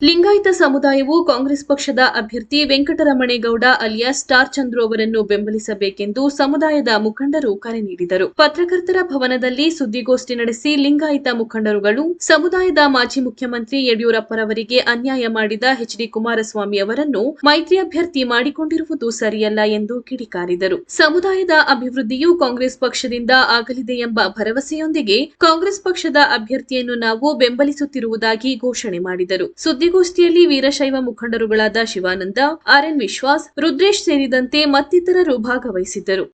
ಲಿಂಗಾಯತ ಸಮುದಾಯವು ಕಾಂಗ್ರೆಸ್ ಪಕ್ಷದ ಅಭ್ಯರ್ಥಿ ವೆಂಕಟರಮಣೇಗೌಡ ಅಲಿಯಾಸ್ ಸ್ಟಾರ್ ಚಂದ್ರು ಅವರನ್ನು ಬೆಂಬಲಿಸಬೇಕೆಂದು ಸಮುದಾಯದ ಮುಖಂಡರು ಕರೆ ನೀಡಿದರು. ಪತ್ರಕರ್ತರ ಭವನದಲ್ಲಿ ಸುದ್ದಿಗೋಷ್ಠಿ ನಡೆಸಿ ಲಿಂಗಾಯತ ಮುಖಂಡರುಗಳು ಸಮುದಾಯದ ಮಾಜಿ ಮುಖ್ಯಮಂತ್ರಿ ಯಡಿಯೂರಪ್ಪರವರಿಗೆ ಅನ್ಯಾಯ ಮಾಡಿದ ಎಚ್.ಡಿ. ಕುಮಾರಸ್ವಾಮಿ ಅವರನ್ನು ಮೈತ್ರಿ ಅಭ್ಯರ್ಥಿ ಮಾಡಿಕೊಂಡಿರುವುದು ಸರಿಯಲ್ಲ ಎಂದು ಕಿಡಿಕಾರಿದರು. ಸಮುದಾಯದ ಅಭಿವೃದ್ಧಿಯು ಕಾಂಗ್ರೆಸ್ ಪಕ್ಷದಿಂದ ಆಗಲಿದೆ ಎಂಬ ಭರವಸೆಯೊಂದಿಗೆ ಕಾಂಗ್ರೆಸ್ ಪಕ್ಷದ ಅಭ್ಯರ್ಥಿಯನ್ನು ನಾವು ಬೆಂಬಲಿಸುತ್ತಿರುವುದಾಗಿ ಘೋಷಣೆ ಮಾಡಿದರು. ಸುದ್ದಿಗೋಷ್ಠಿಯಲ್ಲಿ ವೀರಶೈವ ಮುಖಂಡರುಗಳಾದ ಶಿವಾನಂದ, ಆರ್ಎನ್ ವಿಶ್ವಾಸ್, ರುದ್ರೇಶ್ ಸೇರಿದಂತೆ ಮತ್ತಿತರರು ಭಾಗವಹಿಸಿದ್ದರು.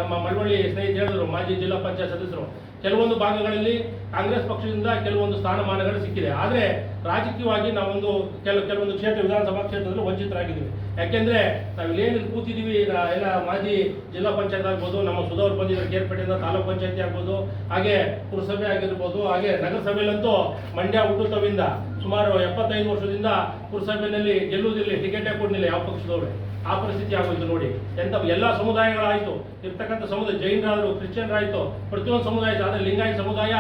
ನಮ್ಮ ಮಳವಳ್ಳಿ ಸ್ನೇಹಿತರು ಮಾಜಿ ಜಿಲ್ಲಾ ಪಂಚಾಯತ್ ಸದಸ್ಯರು ಕೆಲವೊಂದು ಭಾಗಗಳಲ್ಲಿ ಕಾಂಗ್ರೆಸ್ ಪಕ್ಷದಿಂದ ಕೆಲವೊಂದು ಸ್ಥಾನಮಾನಗಳು ಸಿಕ್ಕಿದೆ. ಆದರೆ ರಾಜಕೀಯವಾಗಿ ನಾವೊಂದು ಕೆಲವೊಂದು ಕ್ಷೇತ್ರ ವಿಧಾನಸಭಾ ಕ್ಷೇತ್ರದಲ್ಲಿ ವಂಚಿತರಾಗಿದ್ದೀವಿ. ಯಾಕೆಂದ್ರೆ ನಾವು ಇಲ್ಲೇನು ಕೂತಿದ್ದೀವಿ, ಎಲ್ಲ ಮಾಜಿ ಜಿಲ್ಲಾ ಪಂಚಾಯತ್ ಆಗ್ಬೋದು, ನಮ್ಮ ಸುಧಾ ಬಂದಿದ್ದಾರೆ ಕೇರ್ಪೇಟೆಯಿಂದ, ತಾಲೂಕು ಪಂಚಾಯತಿ ಆಗ್ಬೋದು, ಹಾಗೆ ಪುರಸಭೆ ಆಗಿರ್ಬೋದು, ಹಾಗೆ ನಗರಸಭೆಯಲ್ಲಂತೂ ಮಂಡ್ಯ ಹುಟ್ಟುತ್ತವಿಂದ ಸುಮಾರು 75 ವರ್ಷದಿಂದ ಪುರಸಭೆಯಲ್ಲಿ ಗೆಲ್ಲುವುದಿಲ್ಲ, ಟಿಕೆಟೇ ಕೊಡಲಿಲ್ಲ ಯಾವ ಪಕ್ಷದವರು. ಆ ಪರಿಸ್ಥಿತಿ ಆಗೋಯ್ತು ನೋಡಿ. ಎಲ್ಲ ಸಮುದಾಯಗಳಾಯಿತು, ಇರ್ತಕ್ಕಂಥ ಸಮುದಾಯ ಜೈನರಾದರು, ಕ್ರಿಶ್ಚಿಯನ್ರಾಯಿತು, ಪ್ರತಿಯೊಂದು ಸಮುದಾಯ. ಆದರೆ ಲಿಂಗಾಯತ ಸಮುದಾಯ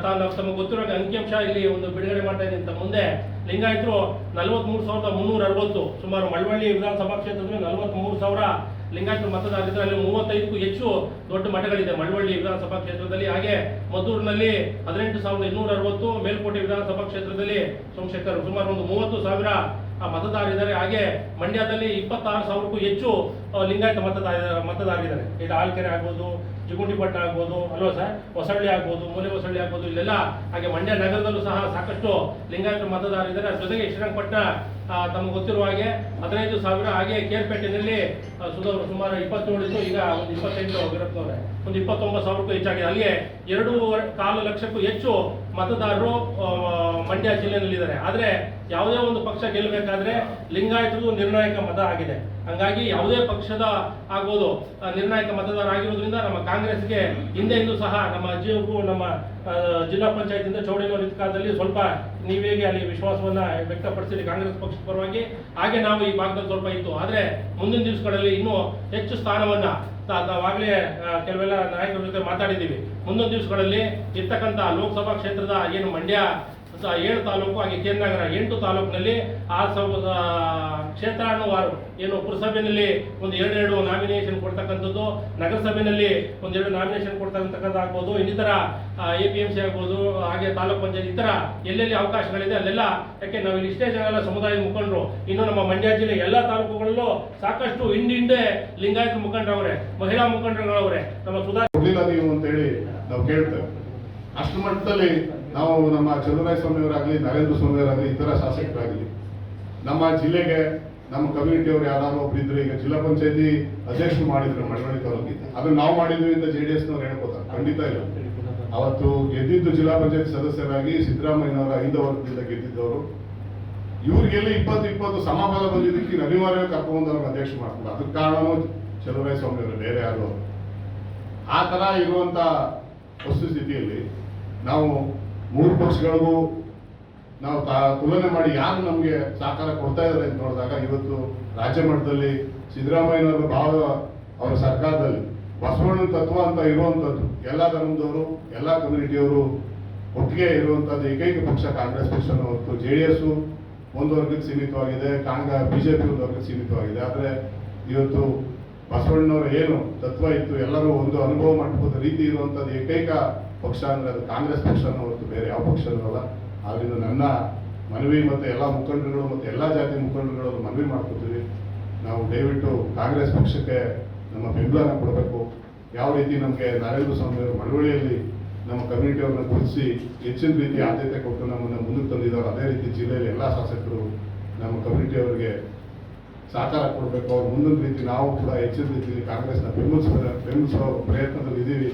ತಮಗೆ ಗೊತ್ತಿರೋ ಅಂಕಿಅಂಶ ಇಲ್ಲಿ ಒಂದು ಬಿಡುಗಡೆ ಮಾಡ್ತಾ ಇದೆ ಅಂತ ಮುಂದೆ ಲಿಂಗಾಯತರು 43,360 ಸುಮಾರು ಮಳವಳ್ಳಿ ವಿಧಾನಸಭಾ ಕ್ಷೇತ್ರದಲ್ಲಿ 43,000 ಲಿಂಗಾಯತ ಮತದಾರರಿದ್ದಾರೆ. ಅಲ್ಲಿ 35ಕ್ಕೂ ಹೆಚ್ಚು ದೊಡ್ಡ ಮಠಗಳಿದೆ ಮಳವಳ್ಳಿ ವಿಧಾನಸಭಾ ಕ್ಷೇತ್ರದಲ್ಲಿ. ಹಾಗೆ ಮದ್ದೂರಿನಲ್ಲಿ 18,260, ಮೇಲ್ಕೋಟೆ ವಿಧಾನಸಭಾ ಕ್ಷೇತ್ರದಲ್ಲಿ ಸೋಮಶೇಖರ್ ಸುಮಾರು ಒಂದು 30,000 ಮತದಾರರಿದ್ದಾರೆ. ಹಾಗೆ ಮಂಡ್ಯದಲ್ಲಿ 26,000ಕ್ಕೂ ಹೆಚ್ಚು ಲಿಂಗಾಯತ ಮತದಾರರಿದ್ದಾರೆ. ಇದು ಆಲ್ಕೆರೆ ಆಗ್ಬೋದು, ಜಿಗುಂಡಿಪಟ್ಟಣ ಆಗ್ಬೋದು, ಅಲ್ವಾ ಸರ್, ಹೊಸಳ್ಳಿ ಆಗ್ಬೋದು, ಮೂಲೆ ಹೊಸಳ್ಳಿ ಆಗ್ಬೋದು, ಇಲ್ಲೆಲ್ಲ. ಹಾಗೆ ಮಂಡ್ಯ ನಗರದಲ್ಲೂ ಸಹ ಸಾಕಷ್ಟು ಲಿಂಗಾಯತ ಮತದಾರರಿದ್ದಾರೆ. ಜೊತೆಗೆ ಶ್ರೀರಂಗಪಟ್ಟಣ ತಮಗೆ ಗೊತ್ತಿರುವ ಹಾಗೆ 15,000. ಹಾಗೆ ಕೇರ್ಪೇಟೆಯಲ್ಲಿ ಸುಮಾರು 27 ಈಗ ಒಂದು 28 ವಿರತ್ನವ್ರೆ ಒಂದು 29,000ಕ್ಕೂ ಹೆಚ್ಚಾಗಿದೆ. ಅಲ್ಲಿಗೆ 2.25 ಲಕ್ಷಕ್ಕೂ ಹೆಚ್ಚು ಮತದಾರರು ಮಂಡ್ಯ ಜಿಲ್ಲೆಯಲ್ಲಿದ್ದಾರೆ. ಆದರೆ ಯಾವುದೇ ಒಂದು ಪಕ್ಷ ಗೆಲ್ಲಬೇಕಾದ್ರೆ ಲಿಂಗಾಯತರು ನಿರ್ಣಾಯಕ ಮತ ಆಗಿದೆ. ಹಂಗಾಗಿ ಯಾವುದೇ ಪಕ್ಷದ ಆಗ್ಬೋದು ನಿರ್ಣಾಯಕ ಮತದಾರ ಆಗಿರೋದ್ರಿಂದ ನಮ್ಮ ಕಾಂಗ್ರೆಸ್ಗೆ ಹಿಂದೆಂದೂ ಸಹ ನಮ್ಮ ಅಜ್ಜಿಯವ್ರಿಗೂ ನಮ್ಮ ಜಿಲ್ಲಾ ಪಂಚಾಯತಿಂದ ಚೌಡೇನೂರು ಕಾಲದಲ್ಲಿ ಸ್ವಲ್ಪ ನೀವೇಗೆ ಅಲ್ಲಿ ವಿಶ್ವಾಸವನ್ನ ವ್ಯಕ್ತಪಡಿಸಿರಿ ಕಾಂಗ್ರೆಸ್ ಪಕ್ಷದ ಪರವಾಗಿ. ಹಾಗೆ ನಾವು ಈ ಭಾಗದಲ್ಲಿ ಸ್ವಲ್ಪ ಇತ್ತು. ಆದರೆ ಮುಂದಿನ ದಿವಸಗಳಲ್ಲಿ ಇನ್ನೂ ಹೆಚ್ಚು ಸ್ಥಾನವನ್ನ ನಾವಾಗಲೇ ಕೆಲವೆಲ್ಲ ನಾಯಕರ ಜೊತೆ ಮಾತಾಡಿದ್ದೀವಿ. ಮುಂದಿನ ದಿವಸಗಳಲ್ಲಿ ಇರ್ತಕ್ಕಂಥ ಲೋಕಸಭಾ ಕ್ಷೇತ್ರದ ಏನು ಮಂಡ್ಯ 7 ತಾಲೂಕು, ಹಾಗೆ ಕೇಂದ್ರನಗರ 8 ತಾಲೂಕಿನಲ್ಲಿ ಆ ಕ್ಷೇತ್ರಾನುವಾರು ಏನು ಪುರಸಭೆಯಲ್ಲಿ ಒಂದು 2 ನಾಮಿನೇಷನ್ ಕೊಡ್ತಕ್ಕಂಥದ್ದು, ನಗರಸಭೆಯಲ್ಲಿ ಒಂದು 2 ನಾಮಿನೇಷನ್ ಕೊಡ್ತಕ್ಕಂಥದ್ದು ಆಗ್ಬೋದು, ಇನ್ನಿತರ APMC ಆಗ್ಬೋದು, ಹಾಗೆ ತಾಲೂಕು ಪಂಚಾಯತ್ ಇತರ ಎಲ್ಲೆಲ್ಲಿ ಅವಕಾಶಗಳಿದೆ ಅಲ್ಲೆಲ್ಲ. ಯಾಕೆ ನಾವು ಇಲ್ಲಿ ಇಷ್ಟೇ ಜನ ಎಲ್ಲ ಸಮುದಾಯದ ಮುಖಂಡರು. ಇನ್ನು ನಮ್ಮ ಮಂಡ್ಯ ಜಿಲ್ಲೆ ಎಲ್ಲ ತಾಲೂಕುಗಳಲ್ಲೂ ಸಾಕಷ್ಟು ಹಿಂದೆ ಲಿಂಗಾಯತ ಮುಖಂಡರವರೇ, ಮಹಿಳಾ ಮುಖಂಡರುಗಳವರೇ, ನಮ್ಮ ಸುಧಾ ಅಂತ ಹೇಳಿ ನಾವು ಕೇಳ್ತೇವೆ. ಅಷ್ಟು ಮಟ್ಟದಲ್ಲಿ ನಾವು ನಮ್ಮ ಚಂದ್ರರಾಯಸ್ವಾಮಿಯವರಾಗಲಿ, ನರೇಂದ್ರ ಸ್ವಾಮಿಯವರಾಗಲಿ, ಇತರ ಶಾಸಕರಾಗಲಿ ನಮ್ಮ ಜಿಲ್ಲೆಗೆ ನಮ್ಮ ಕಮ್ಯುನಿಟಿಯವರು ಯಾರು ಒಬ್ರು ಇದ್ರೆ, ಈಗ ಜಿಲ್ಲಾ ಪಂಚಾಯತಿ ಅಧ್ಯಕ್ಷರು ಮಾಡಿದ್ರು ಮಳವಳ್ಳಿ ತಾಲೂಕಿಗೆ, ಅದನ್ನ ನಾವು ಮಾಡಿದ್ವಿ ಅಂತ JDSನವ್ರು ಹೇಳ್ಕೋತಾರೆ. ಖಂಡಿತ ಇಲ್ಲ. ಅವತ್ತು ಗೆದ್ದಿದ್ದು ಜಿಲ್ಲಾ ಪಂಚಾಯತಿ ಸದಸ್ಯರಾಗಿ ಸಿದ್ದರಾಮಯ್ಯನವರ 5 ವರ್ಷದಿಂದ ಗೆದ್ದಿದ್ದವರು. ಇವ್ರಿಗೆಲ್ಲ 20 ಸಮಬಲ ಬಂದಿದ್ದಕ್ಕೆ ಅನಿವಾರ್ಯವಾಗಿ ಕರ್ಕೊಂಡು ಅವ್ರನ್ನ ಅಧ್ಯಕ್ಷ ಮಾಡ್ತಾರೆ. ಅದಕ್ಕೆ ಕಾರಣನೂ ಚಂದ್ರರಾಯಸ್ವಾಮಿಯವರು, ಬೇರೆ ಯಾರು. ಆ ತರ ಇರುವಂತ ವಸ್ತುಸ್ಥಿತಿಯಲ್ಲಿ ನಾವು 3 ಪಕ್ಷಗಳಿಗೂ ನಾವು ತುಲನೆ ಮಾಡಿ ಯಾರು ನಮಗೆ ಸಹಕಾರ ಕೊಡ್ತಾ ಇದ್ದಾರೆ ಅಂತ ನೋಡಿದಾಗ, ಇವತ್ತು ರಾಜ್ಯ ಮಟ್ಟದಲ್ಲಿ ಸಿದ್ದರಾಮಯ್ಯನವರ ಅವರ ಸರ್ಕಾರದಲ್ಲಿ ಬಸವಣ್ಣನ ತತ್ವ ಅಂತ ಇರುವಂಥದ್ದು, ಎಲ್ಲ ಧರ್ಮದವರು, ಎಲ್ಲ ಕಮ್ಯುನಿಟಿಯವರು ಒಟ್ಟಿಗೆ ಇರುವಂಥದ್ದು ಏಕೈಕ ಪಕ್ಷ ಕಾಂಗ್ರೆಸ್ ಪಕ್ಷನ ಹೊತ್ತು JDS ಒಂದು ವರ್ಗಕ್ಕೆ ಸೀಮಿತವಾಗಿದೆ, BJP ಒಂದು ವರ್ಗಕ್ಕೆ ಸೀಮಿತವಾಗಿದೆ. ಆದರೆ ಇವತ್ತು ಬಸವಣ್ಣನವರ ಏನು ತತ್ವ ಇತ್ತು, ಎಲ್ಲರೂ ಒಂದು ಅನುಭವ ಮಾಡಬಹುದು ರೀತಿ ಇರುವಂಥದ್ದು ಏಕೈಕ ಪಕ್ಷ ಅಂದರೆ ಅದು ಕಾಂಗ್ರೆಸ್ ಪಕ್ಷನ ಹೊರತು ಬೇರೆ ಯಾವ ಪಕ್ಷನೂ ಅಲ್ಲ. ಆದ್ದರಿಂದ ನನ್ನ ಮನವಿ ಮತ್ತು ಎಲ್ಲ ಮುಖಂಡರುಗಳು ಮತ್ತು ಎಲ್ಲ ಜಾತಿ ಮುಖಂಡರುಗಳು ಮನವಿ ಮಾಡ್ಕೊತೀವಿ, ನಾವು ದಯವಿಟ್ಟು ಕಾಂಗ್ರೆಸ್ ಪಕ್ಷಕ್ಕೆ ನಮ್ಮ ಬೆಂಬಲನ ಕೊಡಬೇಕು. ಯಾವ ರೀತಿ ನಮಗೆ ನರೇಂದ್ರ ಸ್ವಾಮಿಯವರು ಮಳವಳ್ಳಿಯಲ್ಲಿ ನಮ್ಮ ಕಮ್ಯುನಿಟಿಯವ್ರನ್ನ ಗುರುತಿಸಿ ಹೆಚ್ಚಿನ ರೀತಿ ಆದ್ಯತೆ ಕೊಟ್ಟು ನಮ್ಮನ್ನು ಮುಂದಕ್ಕೆ ತಂದಿದ್ದಾರೆ, ಅದೇ ರೀತಿ ಜಿಲ್ಲೆಯಲ್ಲಿ ಎಲ್ಲ ಶಾಸಕರು ನಮ್ಮ ಕಮ್ಯುನಿಟಿಯವರಿಗೆ ಸಹಕಾರ ಕೊಡಬೇಕು. ಅವ್ರು ಮುಂದಿನ ರೀತಿ ನಾವು ಕೂಡ ಹೆಚ್ಚಿನ ರೀತಿಯಲ್ಲಿ ಕಾಂಗ್ರೆಸ್ನ ಬೆಂಬಲಿಸುವ ಪ್ರಯತ್ನದಲ್ಲಿ ಇದ್ದೀವಿ.